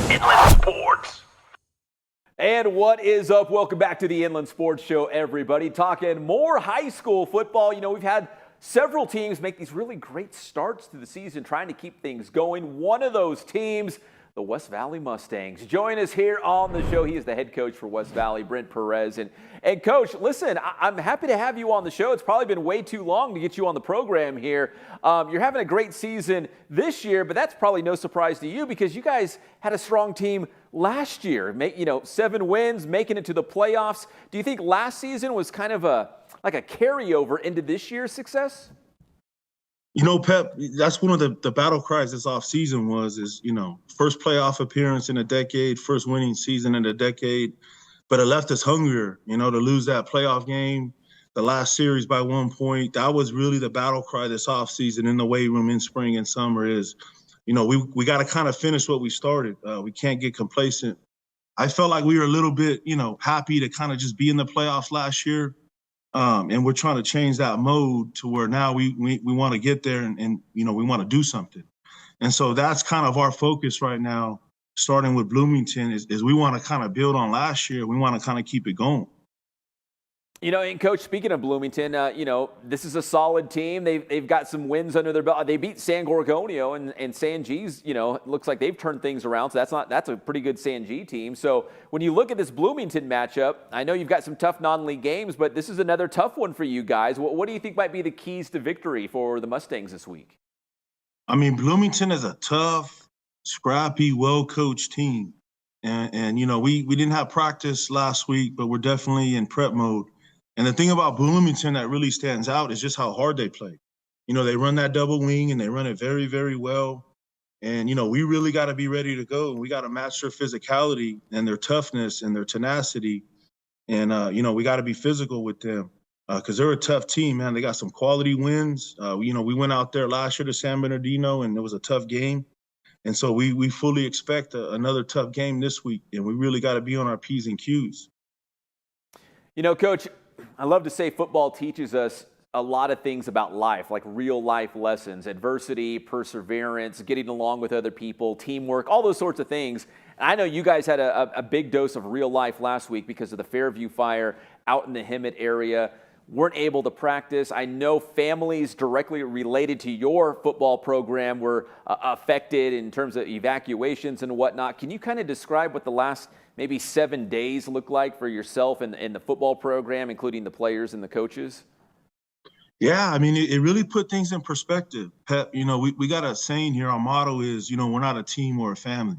Inland Sports. And what is up? Welcome back to the Inland Sports Show, everybody. Talking more high school football. You know, we've had several teams make these really great starts to the season, trying to keep things going. One of those teams, the West Valley Mustangs. Join us here on the show. He is the head coach for West Valley, Brent Perez. And Coach, listen, I'm happy to have you on the show. It's probably been way too long to get you on the program here. You're having a great season this year, but that's probably no surprise to you because you guys had a strong team last year. 7 wins, making it to the playoffs. Do you think last season was kind of like a carryover into this year's success? You know, Pep, that's one of the battle cries this offseason is, first playoff appearance in a decade, first winning season in a decade. But it left us hungrier, to lose that playoff game, the last series by 1 point. That was really the battle cry this offseason in the weight room in spring and summer is, we got to kind of finish what we started. We can't get complacent. I felt like we were a little bit, happy to kind of just be in the playoffs last year. And we're trying to change that mode to where now we want to get there and we want to do something. And so that's kind of our focus right now, starting with Bloomington, is we want to kind of build on last year. We want to kind of keep it going. And Coach, speaking of Bloomington, this is a solid team. They've got some wins under their belt. They beat San Gorgonio and San G's, it looks like they've turned things around. So that's a pretty good San G team. So when you look at this Bloomington matchup, I know you've got some tough non-league games, but this is another tough one for you guys. What do you think might be the keys to victory for the Mustangs this week? I mean, Bloomington is a tough, scrappy, well-coached team. And we didn't have practice last week, but we're definitely in prep mode. And the thing about Bloomington that really stands out is just how hard they play. They run that double wing and they run it very, very well. And, we really got to be ready to go. And we got to match their physicality and their toughness and their tenacity. And, we got to be physical with them because they're a tough team, man. They got some quality wins. We went out there last year to San Bernardino and it was a tough game. And so we fully expect another tough game this week. And we really got to be on our P's and Q's. Coach, I love to say football teaches us a lot of things about life, like real life lessons, adversity, perseverance, getting along with other people, teamwork, all those sorts of things. And I know you guys had a big dose of real life last week because of the Fairview fire out in the Hemet area. Weren't able to practice. I know families directly related to your football program were affected in terms of evacuations and whatnot. Can you kind of describe what the last maybe 7 days look like for yourself and the football program, including the players and the coaches? Yeah, I mean, it really put things in perspective. Pep, we got a saying here. Our motto is, we're not a team or a family.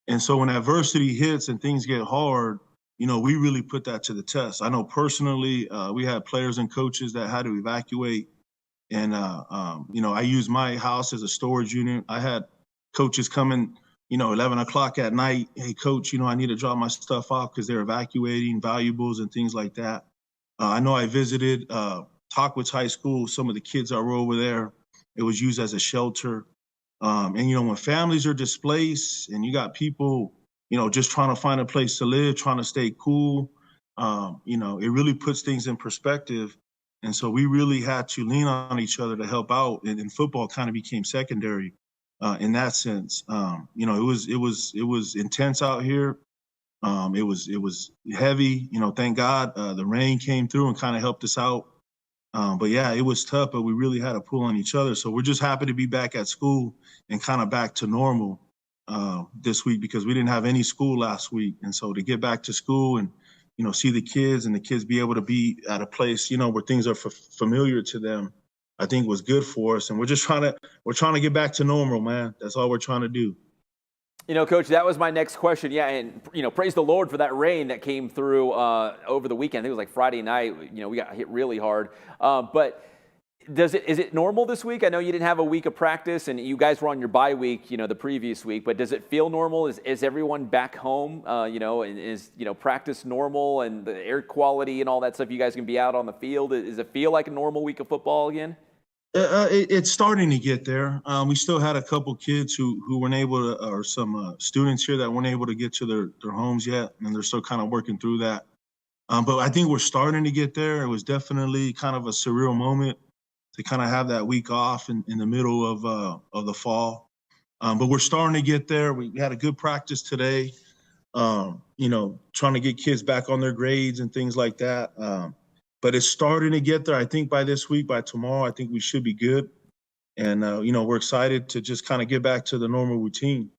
And so when adversity hits and things get hard, we really put that to the test. I know personally, we had players and coaches that had to evacuate. And, I used my house as a storage unit. I had coaches coming, 11 o'clock at night. Hey, coach, I need to drop my stuff off because they're evacuating valuables and things like that. I know I visited Tockwitz High School. Some of the kids that were over there, it was used as a shelter. And, when families are displaced and you got people, just trying to find a place to live, trying to stay cool, it really puts things in perspective. And so we really had to lean on each other to help out. And football kind of became secondary in that sense. It was intense out here. It was heavy. Thank God the rain came through and kind of helped us out. But yeah, it was tough, but we really had to pull on each other. So we're just happy to be back at school and kind of back to normal this week because we didn't have any school last week. And so to get back to school and, see the kids and the kids be able to be at a place, where things are familiar to them, I think was good for us. And we're trying to get back to normal, man. That's all we're trying to do. Coach, that was my next question. Yeah, and, praise the Lord for that rain that came through over the weekend. I think it was like Friday night. We got hit really hard. But is it normal this week? I know you didn't have a week of practice, and you guys were on your bye week, the previous week. But does it feel normal? Is everyone back home? And is practice normal and the air quality and all that stuff? You guys can be out on the field. Does it feel like a normal week of football again? It's starting to get there. We still had a couple kids who weren't able to, or some students here that weren't able to get to their homes yet, and they're still kind of working through that. But I think we're starting to get there. It was definitely kind of a surreal moment to kind of have that week off in the middle of the fall. But we're starting to get there. We had a good practice today, trying to get kids back on their grades and things like that. But it's starting to get there. I think by this week, by tomorrow, I think we should be good. And, we're excited to just kind of get back to the normal routine.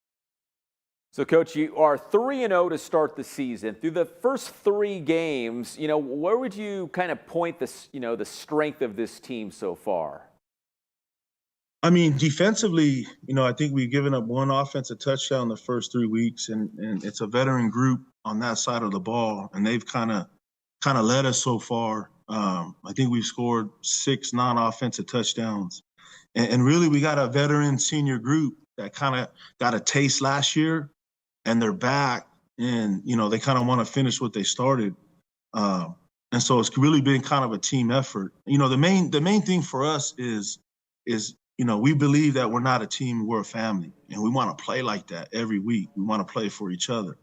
So, Coach, you are 3-0 to start the season. Through the first 3 games, where would you kind of point the strength of this team so far? I mean, defensively, I think we've given up 1 offensive touchdown the first 3 weeks, and it's a veteran group on that side of the ball, and they've kind of led us so far. I think we've scored 6 non-offensive touchdowns. And really, we got a veteran senior group that kind of got a taste last year, and they're back, and, they kind of want to finish what they started. And so it's really been kind of a team effort. The main thing for us is we believe that we're not a team, we're a family, and we want to play like that every week. We want to play for each other.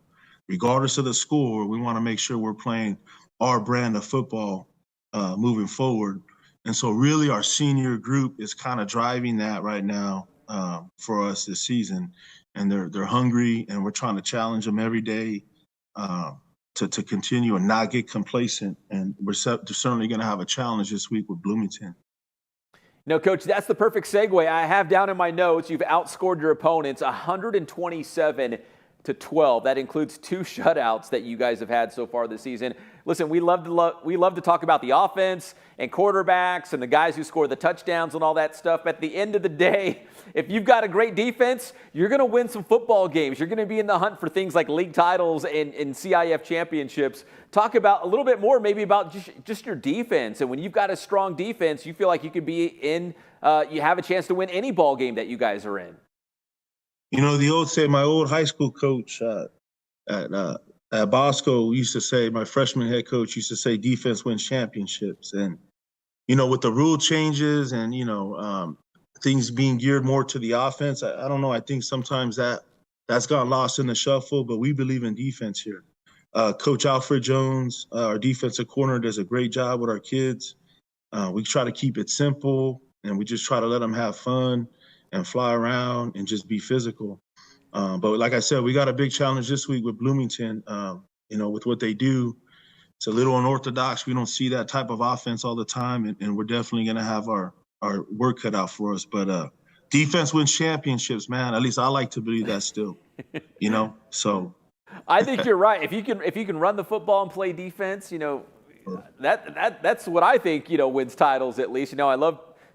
Regardless of the score, we want to make sure we're playing our brand of football moving forward. And so really our senior group is kind of driving that right now for us this season. And they're hungry, and we're trying to challenge them every day to continue and not get complacent. And we're certainly going to have a challenge this week with Bloomington. Coach, that's the perfect segue. I have down in my notes, you've outscored your opponents 127-12. That includes 2 shutouts that you guys have had so far this season. Listen, we love to talk about the offense and quarterbacks and the guys who score the touchdowns and all that stuff. At the end of the day, if you've got a great defense, you're going to win some football games. You're going to be in the hunt for things like league titles and CIF championships. Talk about a little bit more maybe about just your defense. And when you've got a strong defense, you feel like you could be in, you have a chance to win any ball game that you guys are in. My old high school coach at Bosco used to say, my freshman head coach used to say, defense wins championships. And, with the rule changes and, things being geared more to the offense, I don't know. I think sometimes that's gotten lost in the shuffle, but we believe in defense here. Coach Alfred Jones, our defensive corner, does a great job with our kids. We try to keep it simple, and we just try to let them have fun and fly around and just be physical. But like I said, we got a big challenge this week with Bloomington, with what they do. It's a little unorthodox. We don't see that type of offense all the time, and we're definitely going to have our work cut out for us. But defense wins championships, man. At least I like to believe that still, so. I think you're right. If you can run the football and play defense, that's what I think, wins titles at least.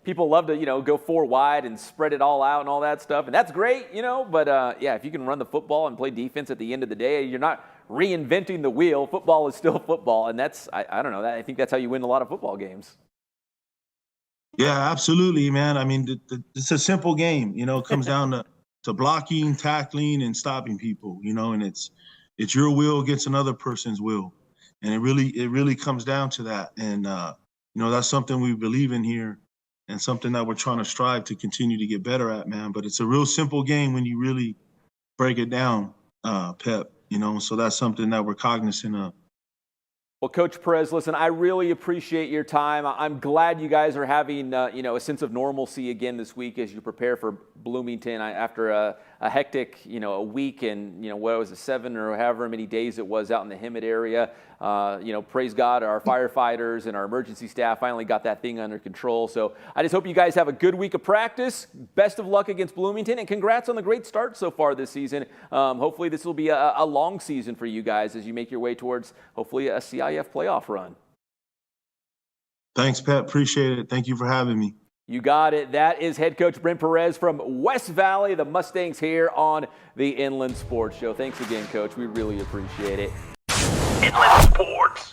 People love to, go 4 wide and spread it all out and all that stuff. And that's great, but if you can run the football and play defense at the end of the day, you're not reinventing the wheel. Football is still football. And that's, I don't know, I think that's how you win a lot of football games. Yeah, absolutely, man. I mean, it's a simple game, it comes down to blocking, tackling, and stopping people, and it's your will against another person's will. And it really comes down to that. And, that's something we believe in here. And something that we're trying to strive to continue to get better at, man. But it's a real simple game when you really break it down, Pep, so that's something that we're cognizant of. Well, Coach Perez, listen, I really appreciate your time. I'm glad you guys are having, a sense of normalcy again this week as you prepare for Bloomington after a hectic, a week and, what was it, 7 or however many days it was out in the Hemet area. Praise God, our firefighters and our emergency staff finally got that thing under control. So I just hope you guys have a good week of practice. Best of luck against Bloomington, and congrats on the great start so far this season. Hopefully this will be a long season for you guys as you make your way towards hopefully a CIF playoff run. Thanks, Pat. Appreciate it. Thank you for having me. You got it. That is head coach Brent Perez from West Valley, the Mustangs, here on the Inland Sports Show. Thanks again, Coach. We really appreciate it. Inland Sports.